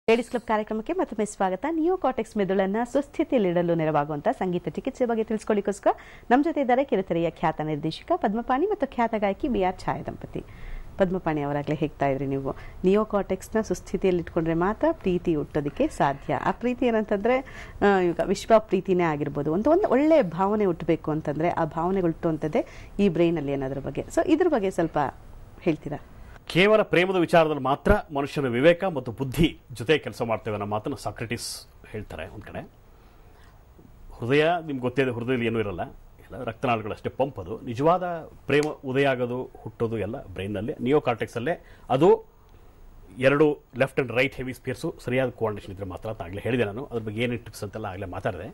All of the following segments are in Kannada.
ಲೇಡೀಸ್ ಕ್ಲಬ್ ಕಾರ್ಯಕ್ರಮಕ್ಕೆ ಮತ್ತೊಮ್ಮೆ ಸ್ವಾಗತ. ನಿಯೋ ಕಾರ್ಟೆಕ್ಸ್ ಮೆದುಳನ್ನ ಸುಸ್ಥಿತಿಯಲ್ಲಿಡಲು ನೆರವಾಗುವಂತಹ ಸಂಗೀತ ಚಿಕಿತ್ಸೆ ಬಗ್ಗೆ ತಿಳಿಸ್ಕೊಳ್ಳಿಕ್ಕೋಸ್ಕರ ನಮ್ಮ ಜೊತೆ ಇದ್ದಾರೆ ಕಿರುತೆರೆಯ ಖ್ಯಾತ ನಿರ್ದೇಶಕ ಪದ್ಮಪಾಣಿ ಮತ್ತು ಖ್ಯಾತ ಗಾಯಕಿ BR ಛಾಯಾ ದಂಪತಿ. ಪದ್ಮಪಾಣಿ ಅವರಾಗಲೇ ಹೇಳ್ತಾ ಇದ್ರಿ, ನೀವು ನಿಯೋ ಕಾರ್ಟೆಕ್ಸ್ನ ಸುಸ್ಥಿತಿಯಲ್ಲಿ ಇಟ್ಕೊಂಡ್ರೆ ಮಾತ್ರ ಪ್ರೀತಿ ಹುಟ್ಟೋದಕ್ಕೆ ಸಾಧ್ಯ. ಆ ಪ್ರೀತಿ ಏನಂತಂದ್ರೆ ಈಗ ವಿಶ್ವ ಪ್ರೀತಿನೇ ಆಗಿರ್ಬೋದು, ಒಂದು ಒಳ್ಳೆ ಭಾವನೆ ಹುಟ್ಟಬೇಕು ಅಂತಂದ್ರೆ ಆ ಭಾವನೆ ಹುಟ್ಟುವಂಥದ್ದೇ ಈ ಬ್ರೈನಲ್ಲಿ ಅನ್ನೋದ್ರ ಬಗ್ಗೆ. ಸೊ ಇದ್ರ ಬಗ್ಗೆ ಸ್ವಲ್ಪ ಹೇಳ್ತೀರಾ? ಕೇವಲ ಪ್ರೇಮದ ವಿಚಾರದಲ್ಲಿ ಮಾತ್ರ ಮನುಷ್ಯನ ವಿವೇಕ ಮತ್ತು ಬುದ್ಧಿ ಜೊತೆ ಕೆಲಸ ಮಾಡ್ತೇವೆ ಅನ್ನೋ ಮಾತನ್ನು ಸಾಕ್ರೆಟಿಸ್ ಹೇಳ್ತಾರೆ. ಒಂದು ಕಡೆ ಹೃದಯ ನಿಮ್ಗೆ ಗೊತ್ತಿದೆ, ಹೃದಯದಲ್ಲಿ ಏನೂ ಇರಲ್ಲ, ಎಲ್ಲ ರಕ್ತನಾಳಗಳಷ್ಟೇ ಪಂಪ್. ಅದು ನಿಜವಾದ ಪ್ರೇಮ ಉದಯ ಆಗೋದು ಹುಟ್ಟೋದು ಎಲ್ಲ ಬ್ರೈನ್ನಲ್ಲಿ, ನಿಯೋ ಕಾರ್ಟೆಕ್ಸಲ್ಲೇ. ಅದು ಎರಡು ಲೆಫ್ಟ್ ಆ್ಯಂಡ್ ರೈಟ್ ಹೆಮಿಸ್ಫಿಯರ್ಸು ಸರಿಯಾದ ಕೋಆರ್ಡಿನೇಷನ್ ಇದ್ರೆ ಮಾತ್ರ ಅಂತ ಆಗಲೇ ಹೇಳಿದೆ ನಾನು. ಅದ್ರ ಬಗ್ಗೆ ಏನೇನು ಟಿಪ್ಸ್ ಅಂತೆಲ್ಲ ಆಗಲೇ ಮಾತಾಡಿದೆ.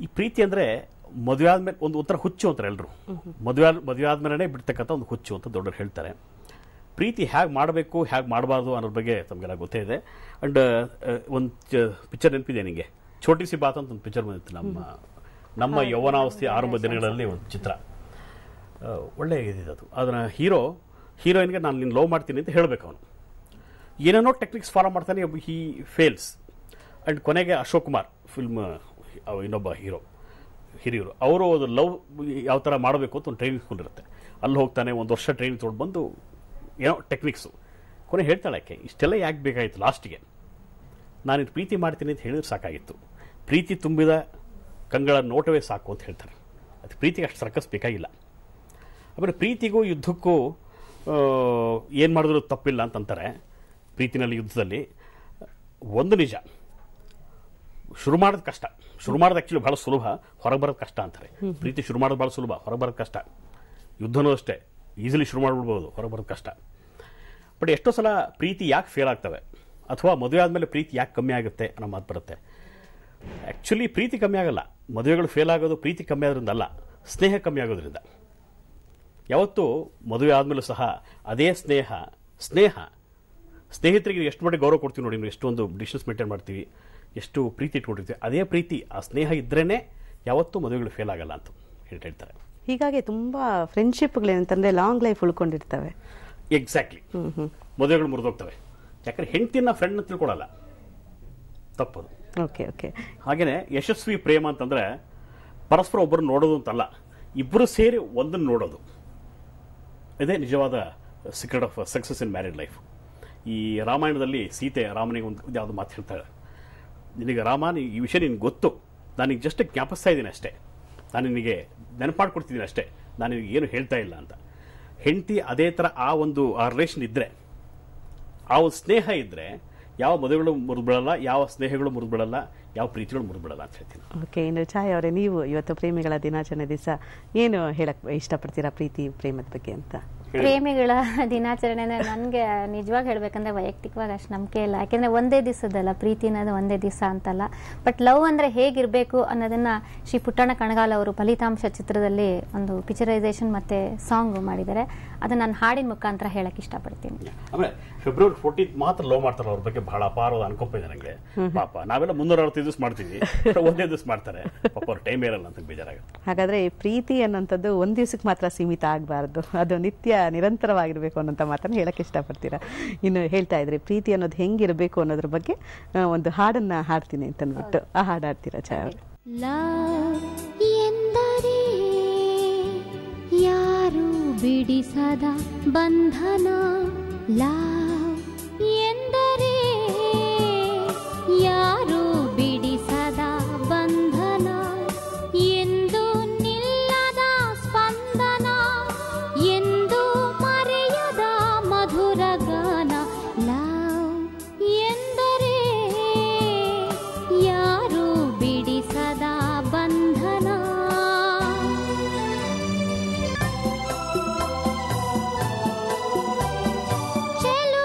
ಈ ಪ್ರೀತಿ ಅಂದರೆ ಮದುವೆ ಆದ್ಮೇಲೆ ಒಂದು ಒಂಥರ ಹುಚ್ಚು ಅಂತಾರೆ ಎಲ್ಲರೂ. ಮದುವೆ ಆದ್ಮೇಲೆ ಬಿಡ್ತಕ್ಕಂಥ ಒಂದು ಹುಚ್ಚು ಅಂತ ದೊಡ್ಡರು ಹೇಳ್ತಾರೆ. ಪ್ರೀತಿ ಹೇಗೆ ಮಾಡಬೇಕು ಹೇಗೆ ಮಾಡಬಾರ್ದು ಅನ್ನೋದ್ರ ಬಗ್ಗೆ ತಮಗೆಲ್ಲ ಗೊತ್ತೇ ಇದೆ. ಅಂಡ್ ಒಂದು ಪಿಕ್ಚರ್ ನೆನಪಿದೆ ನಿಮಗೆ, ಛೋಟಿ ಸಿ ಬಾತ್ ಅಂತ ಒಂದು ಪಿಕ್ಚರ್ ಬಂದಿತ್ತು. ನಮ್ಮ ಯೌವನಾವಸ್ಥೆಯ ಆರಂಭ ದಿನಗಳಲ್ಲಿ ಒಂದು ಚಿತ್ರ, ಒಳ್ಳೆ ಇದಿದೆ ಅದು. ಅದನ್ನು ಹೀರೋಯಿನ್ಗೆ ನಾನು ನಿನ್ನ ಲವ್ ಮಾಡ್ತೀನಿ ಅಂತ ಹೇಳಬೇಕು. ಅವನು ಏನೇನೋ ಟೆಕ್ನಿಕ್ಸ್ ಫಾಲೋ ಮಾಡ್ತಾನೆ, ಹಿ ಫೇಲ್ಸ್. ಅಂಡ್ ಕೊನೆಗೆ ಅಶೋಕ್ ಕುಮಾರ್ ಫಿಲ್ಮ್ ಇನ್ನೊಬ್ಬ ಹಿರಿಯರು, ಅವರು ಅದು ಲವ್ ಯಾವ ಥರ ಮಾಡಬೇಕು ಅಂತ ಒಂದು ಟ್ರೈನಿಂಗ್ ಸ್ಕೂಲ್ ಇರುತ್ತೆ. ಅಲ್ಲಿ ಹೋಗ್ತಾನೆ, ಒಂದು ವರ್ಷ ಟ್ರೈನಿಂಗ್ ತೊಗೊಂಡು ಬಂದು ಏನೋ ಟೆಕ್ನಿಕ್ಸು. ಕೊನೆ ಹೇಳ್ತಾಳೆ ಯಾಕೆ ಇಷ್ಟೆಲ್ಲ ಯಾಕೆ ಬೇಕಾಗಿತ್ತು, ಲಾಸ್ಟಿಗೆ ನಾನು ಪ್ರೀತಿ ಮಾಡ್ತೀನಿ ಅಂತ ಹೇಳಿದ್ರೆ ಸಾಕಾಗಿತ್ತು, ಪ್ರೀತಿ ತುಂಬಿದ ಕಂಗಳ ನೋಟವೇ ಸಾಕು ಅಂತ ಹೇಳ್ತಾರೆ. ಅದು ಪ್ರೀತಿಗೆ ಅಷ್ಟು ಸರ್ಕಸ್ ಬೇಕಾಗಿಲ್ಲ. ಆಮೇಲೆ ಪ್ರೀತಿಗೂ ಯುದ್ಧಕ್ಕೂ ಏನು ಮಾಡಿದ್ರು ತಪ್ಪಿಲ್ಲ ಅಂತಂತಾರೆ. ಪ್ರೀತಿನಲ್ಲಿ ಯುದ್ಧದಲ್ಲಿ ಒಂದು ನಿಜ, ಶುರು ಮಾಡೋದು ಕಷ್ಟ. ಶುರು ಮಾಡೋದು ಆ್ಯಕ್ಚುಲಿ ಭಾಳ ಸುಲಭ, ಹೊರಗೆ ಬರೋದು ಕಷ್ಟ ಅಂತಾರೆ. ಪ್ರೀತಿ ಶುರು ಮಾಡೋದು ಭಾಳ ಸುಲಭ, ಹೊರಗೆ ಬರೋದು ಕಷ್ಟ. ಯುದ್ಧನೂ ಅಷ್ಟೇ, ಈಸಿಲಿ ಶುರು ಮಾಡಿಬಿಡ್ಬೋದು, ಹೊರಗೆ ಬರೋದು ಕಷ್ಟ. ಬಟ್ ಎಷ್ಟೋ ಸಲ ಪ್ರೀತಿ ಯಾಕೆ ಫೇಲ್ ಆಗ್ತವೆ, ಅಥವಾ ಮದುವೆ ಆದಮೇಲೆ ಪ್ರೀತಿ ಯಾಕೆ ಕಮ್ಮಿ ಆಗುತ್ತೆ ಅನ್ನೋ ಮಾತು ಬರುತ್ತೆ. ಆ್ಯಕ್ಚುಲಿ ಪ್ರೀತಿ ಕಮ್ಮಿ ಆಗಲ್ಲ, ಮದುವೆಗಳು ಫೇಲ್ ಆಗೋದು ಪ್ರೀತಿ ಕಮ್ಮಿ ಆಗೋದ್ರಿಂದ ಅಲ್ಲ, ಸ್ನೇಹ ಕಮ್ಮಿ ಆಗೋದ್ರಿಂದ. ಯಾವತ್ತೂ ಮದುವೆ ಆದಮೇಲೂ ಸಹ ಅದೇ ಸ್ನೇಹಿತರಿಗೆ ಎಷ್ಟು ಮಟ್ಟಿಗೆ ಗೌರವ ಕೊಡ್ತೀವಿ ನೋಡಿ, ನೀವು ಎಷ್ಟೊಂದು ಡಿಸ್ಟೆನ್ಸ್ ಮೇಂಟೈನ್ ಮಾಡ್ತೀವಿ, ಎಷ್ಟು ಪ್ರೀತಿ ಇಟ್ಕೊಂಡಿರ್ತೀವಿ, ಅದೇ ಪ್ರೀತಿ ಆ ಸ್ನೇಹ ಇದ್ರೇನೆ ಯಾವತ್ತೂ ಮದುವೆಗಳು ಫೇಲ್ ಆಗಲ್ಲ ಅಂತ ಹೇಳ್ತಾರೆ. ಹೀಗಾಗಿ ತುಂಬಾ ಫ್ರೆಂಡ್ಶಿಪ್ಗಳೇನಂತಂದ್ರೆ ಲಾಂಗ್ ಲೈಫ್ ಉಳ್ಕೊಂಡಿರ್ತವೆ. ಎಕ್ಸಾಕ್ಟ್ಲಿ, ಮದುವೆಗಳು ಮುರಿದೋಗ್ತವೆ. ಯಾಕಂದ್ರೆ ಹೆಂಡತಿನ ಫ್ರೆಂಡ್ ಅಂತ ತಿಳ್ಕೊಳ್ಳಲ್ಲ, ತಪ್ಪದು. ಹಾಗೇನೆ ಯಶಸ್ವಿ ಪ್ರೇಮ ಅಂತಂದ್ರೆ ಪರಸ್ಪರ ಒಬ್ಬರು ನೋಡೋದು ಅಂತಲ್ಲ, ಇಬ್ಬರು ಸೇರಿ ಒಂದನ್ನು ನೋಡೋದು. ಇದೇ ನಿಜವಾದ secret of success in married life. ಈ ರಾಮಾಯಣದಲ್ಲಿ ಸೀತೆ ರಾಮನಿಗೆ ಒಂದು ಯಾವುದು ಮಾತು ಹೇಳ್ತಾಳೆ, ನಿನಗೆ ರಾಮ ಈ ವಿಷಯ ನಿನ್ಗೆ ಗೊತ್ತು, ನಾನೀಗ ಜಸ್ಟ್ ಜ್ಞಾಪಿಸ್ತಾ ಇದ್ದೀನಿ ಅಷ್ಟೇ, ನಾನು ನಿನಗೆ ನೆನಪಾಡ್ಕೊಡ್ತಿದ್ದೀನಿ ಅಷ್ಟೇ, ನಾನು ನಿನಗೆ ಏನು ಹೇಳ್ತಾ ಇಲ್ಲ ಅಂತ. ಹೆಂಡತಿ ಅದೇ ಥರ ಆ ರಿಲೇಷನ್ ಇದ್ದರೆ, ಆ ಒಂದು ಸ್ನೇಹ ಇದ್ದರೆ ಯಾವ ಮದುವೆಗಳು ಮುರಿದ್ಬಿಡಲ್ಲ, ಯಾವ ಸ್ನೇಹಗಳು ಮುರಿದ್ಬಿಡಲ್ಲ, ಯಾವ ಪ್ರೀತಿಗಳು ಮುರಿದ್ಬಿಡಲ್ಲ ಅಂತ ಹೇಳ್ತೀನಿ. ಓಕೆ, ಇನ್ನು ಛಾಯಾ ಅವರೇ, ನೀವು ಇವತ್ತು ಪ್ರೇಮಿಗಳ ದಿನಾಚರಣೆ ದಿವಸ ಏನು ಹೇಳಕ್ ಇಷ್ಟಪಡ್ತೀರಾ ಪ್ರೀತಿ ಪ್ರೇಮದ ಬಗ್ಗೆ ಅಂತ? ಪ್ರೇಮಿಗಳ ದಿನಾಚರಣೆ ನನಗೆ ನಿಜವಾಗಿ ಹೇಳ್ಬೇಕಂದ್ರೆ ವೈಯಕ್ತಿಕವಾಗಿ ಅಷ್ಟು ನಂಬಿಕೆ ಇಲ್ಲ. ಯಾಕೆಂದ್ರೆ ಒಂದೇ ದಿವಸದಲ್ಲ ಪ್ರೀತಿ ಅನ್ನೋದು, ಒಂದೇ ದಿವಸ ಅಂತಲ್ಲ. ಬಟ್ ಲವ್ ಅಂದ್ರೆ ಹೇಗಿರ್ಬೇಕು ಅನ್ನೋದನ್ನ ಶ್ರೀ ಪುಟ್ಟಣ್ಣ ಕಣಗಾಲ್ ಅವರು ಫಲಿತಾಂಶ ಚಿತ್ರದಲ್ಲಿ ಒಂದು ಪಿಕ್ಚರೈಸೇಷನ್ ಮತ್ತೆ ಸಾಂಗ್ ಮಾಡಿದ್ದಾರೆ. ಅದನ್ನ ನಾನು ಹಾಡಿನ ಮುಖಾಂತರ ಹೇಳಕ್ ಇಷ್ಟಪಡ್ತೀನಿ. ಆಮೇಲೆ ಫೆಬ್ರವರಿ 14 ಮಾತ್ರ ಲವ್ ಮಾಡ್ತಾರೆ, ಅವ್ರ ಬಗ್ಗೆ ಬಹಳ ಅಪಾರವಾದ ಅನ್ಕೊಂಪ ಇದೆ ನನಗೆ. ಪಾಪ ನಾವೆಲ್ಲ 365 ದಿವಸ ಮಾಡ್ತೀವಿ, ಒಂದೇ ದಿವಸ ಮಾಡ್ತಾರೆ, ಪಾಪ ಅವ್ರ ಟೈಮ್ ಇರಲ್ಲ ಅಂತ ಬೇಜಾರಾಗುತ್ತೆ. ಹಾಗಾದ್ರೆ ಪ್ರೀತಿ ಅನ್ನೋಂಥದ್ದು ಒಂದ್ ದಿವಸಕ್ಕೆ ಮಾತ್ರ ಸೀಮಿತ ಆಗಬಾರ್ದು, ಅದು ನಿತ್ಯ ನಿರಂತರವಾಗಿರ್ಬೇಕು ಅನ್ನೋಂಥ ಮಾತನ್ನು ಹೇಳಕ್ ಇಷ್ಟಪಡ್ತೀರಾ? ಇನ್ನು ಹೇಳ್ತಾ ಇದ್ರಿ ಪ್ರೀತಿ ಅನ್ನೋದು ಹೆಂಗಿರ್ಬೇಕು ಅನ್ನೋದ್ರ ಬಗ್ಗೆ ಒಂದು ಹಾಡನ್ನ ಹಾಡ್ತೀನಿ ಅಂತ ಅಂದ್ಬಿಟ್ಟು, ಆ ಹಾಡು ಹಾಡ್ತೀರಾ ಛಾಯಾ ಅವರು? ಎಂದರೆ ಯಾರು ಬಿಡಿಸದ ಬಂಧನ, ಲವ್ ಎಂದರೆ ಯಾರು ಬಿಡಿಸದ ಬಂಧನ, ಎಂದು ನಿಲ್ಲದ ಸ್ಪಂದನ, ಎಂದು ಮರೆಯದ ಮಧುರ ಗಾನ. ಲವ್ ಎಂದರೆ ಯಾರು ಬಿಡಿಸದ ಬಂಧನ. ಚೆಲು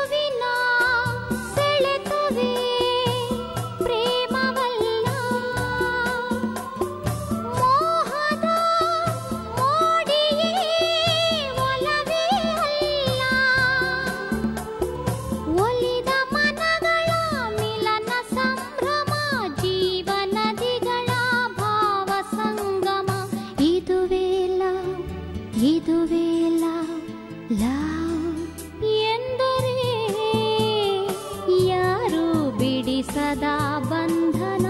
ಸದಾ ಬಂಧನ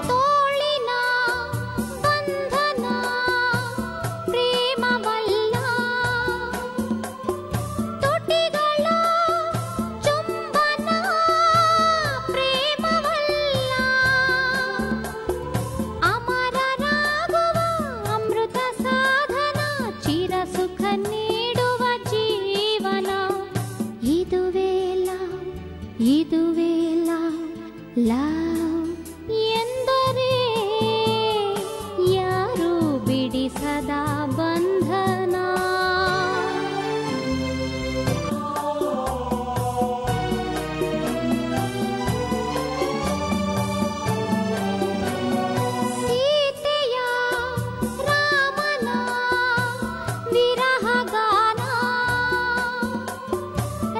ತೋಳಿನ ಬಂಧನ ಪ್ರೇಮವಲ್ಲ ತುಟಿಗಳ ಚುಂಬನ ಪ್ರೇಮವಲ್ಲ ಅಮರರಾಗುವ ಅಮೃತ ಸಾಧನ ಚಿರ ಸುಖ ನೀಡುವ ಜೀವನ ಇದುವೇ ಲವ್ ಎಂದರೆ ಯಾರು ಬಿಡಿಸದ ಬಂಧನ ಸೀತೆಯ ರಾಮನ ವಿರಹಗಾನ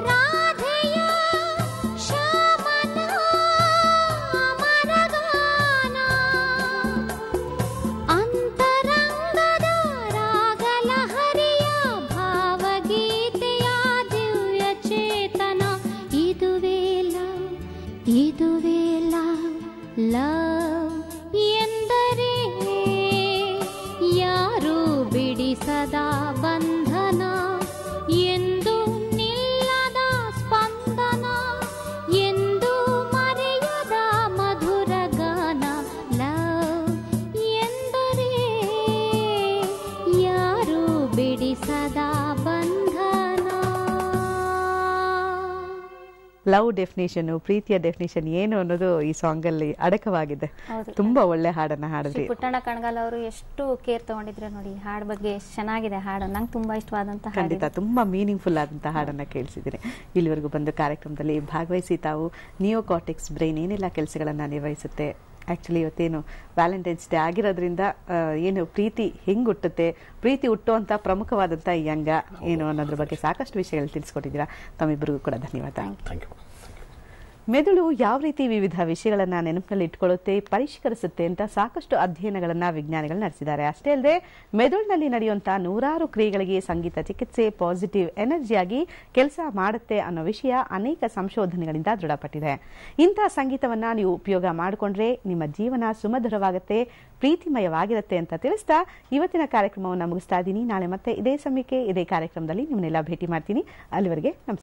ರಾಧೆಯ ಶ್ಯಾಮನ ಅಮರಗಾನ ಅಂತರಂಗದ ರಾಗಲಹರಿಯ ಭಾವಗೀತೆಯ ದಿವ್ಯ ಚೇತನ ಇದುವೇ ಲವ್ ಎಂದರೆ ಯಾರು ಬಿಡಿಸದ ಬಂಧನ ಎಂದು ನಿಲ್ಲದ ಸ್ಪಂದನ ಎಂದು ಮರೆಯದ ಮಧುರ ಗಾನ ಲವ್ ಎಂದರೆ ಯಾರು ಬಿಡಿಸದ ಬಂಧನ ಲವ್ ಡೆಫಿನೇಷನ್, ಪ್ರೀತಿಯ ಡೆಫಿನೇಷನ್ ಏನು ಅನ್ನೋದು ಈ ಸಾಂಗ್ ಅಲ್ಲಿ ಅಡಕವಾಗಿದೆ. ಹೌದು. ತುಂಬಾ ಒಳ್ಳೆ ಹಾಡನ್ನ ಹಾಡಿದ್ರಿ. ಶ್ರೀ ಪುಟ್ಟಣ್ಣ ಕಣಗಾಲ್ ಅವರು ಎಷ್ಟು ಕೇರ್ ತಗೊಂಡಿದ್ರೆ ನೋಡಿ ಹಾಡ್ ಬಗ್ಗೆ ಎಷ್ಟು ಚೆನ್ನಾಗಿದೆ ಹಾಡು. ನಂಗೆ ತುಂಬಾ ಇಷ್ಟವಾದಂತ ಖಂಡಿತ ಹಾಡು. ತುಂಬಾ ಮೀನಿಂಗ್ಫುಲ್ ಆದಂತಹ ಹಾಡನ್ನ ಕೇಳಿಸಿದ್ದೀನಿ. ಇಲ್ಲಿವರೆಗೂ ಬಂದು ಕಾರ್ಯಕ್ರಮದಲ್ಲಿ ಭಾಗವಹಿಸಿ ತಾವು ನಿಯೋಕಾರ್ಟೆಕ್ಸ್ ಬ್ರೈನ್ ಏನೆಲ್ಲ ಕೆಲಸಗಳನ್ನ ನಿರ್ವಹಿಸುತ್ತೆ, ಆಕ್ಚುಲಿ ಇವತ್ತೇನು ವ್ಯಾಲೆಂಟೈನ್ಸ್ ಡೇ ಆಗಿರೋದ್ರಿಂದ ಏನು ಪ್ರೀತಿ ಹೆಂಗ್ ಹುಟ್ಟುತ್ತೆ, ಪ್ರೀತಿ ಹುಟ್ಟುವಂತ ಪ್ರಮುಖವಾದಂತ ಈ ಅಂಗ ಏನು ಅನ್ನೋದ್ರ ಬಗ್ಗೆ ಸಾಕಷ್ಟು ವಿಷಯಗಳು ತಿಳಿಸ್ಕೊಟ್ಟಿದ್ದೀರಾ. ತಮ್ಮಿಬ್ಬರಿಗೂ ಕೂಡ ಧನ್ಯವಾದ. Thank you. ಮೆದುಳು ಯಾವ ರೀತಿ ವಿವಿಧ ವಿಷಯಗಳನ್ನ ನೆನಪಿನಲ್ಲಿ ಇಟ್ಕೊಳ್ಳುತ್ತೆ, ಪರಿಷ್ಕರಿಸುತ್ತೆ ಅಂತ ಸಾಕಷ್ಟು ಅಧ್ಯಯನಗಳನ್ನ ವಿಜ್ಞಾನಿಗಳು ನಡೆಸಿದ್ದಾರೆ. ಅಷ್ಟೇ ಅಲ್ಲದೆ ಮೆದುಳಿನಲ್ಲಿ ನಡೆಯುವಂತಹ ನೂರಾರು ಕ್ರಿಯೆಗಳಿಗೆ ಸಂಗೀತ ಚಿಕಿತ್ಸೆ ಪಾಸಿಟಿವ್ ಎನರ್ಜಿಯಾಗಿ ಕೆಲಸ ಮಾಡುತ್ತೆ ಅನ್ನೋ ವಿಷಯ ಅನೇಕ ಸಂಶೋಧನೆಗಳಿಂದ ದೃಢಪಟ್ಟಿದೆ. ಇಂತಹ ಸಂಗೀತವನ್ನ ನೀವು ಉಪಯೋಗ ಮಾಡಿಕೊಂಡ್ರೆ ನಿಮ್ಮ ಜೀವನ ಸುಮಧುರವಾಗುತ್ತೆ, ಪ್ರೀತಿಮಯವಾಗಿರುತ್ತೆ ಅಂತ ತಿಳಿಸ್ತಾ ಇವತ್ತಿನ ಕಾರ್ಯಕ್ರಮವನ್ನು ಮುಗಿಸ್ತಾ ಇದ್ದೀನಿ. ನಾಳೆ ಮತ್ತೆ ಇದೇ ಸಮಯಕ್ಕೆ ಇದೇ ಕಾರ್ಯಕ್ರಮದಲ್ಲಿ ನಿಮ್ಮನ್ನೆಲ್ಲ ಭೇಟಿ ಮಾಡ್ತೀನಿ. ಅಲ್ಲಿವರೆಗೆ ನಮಸ್ಕಾರ.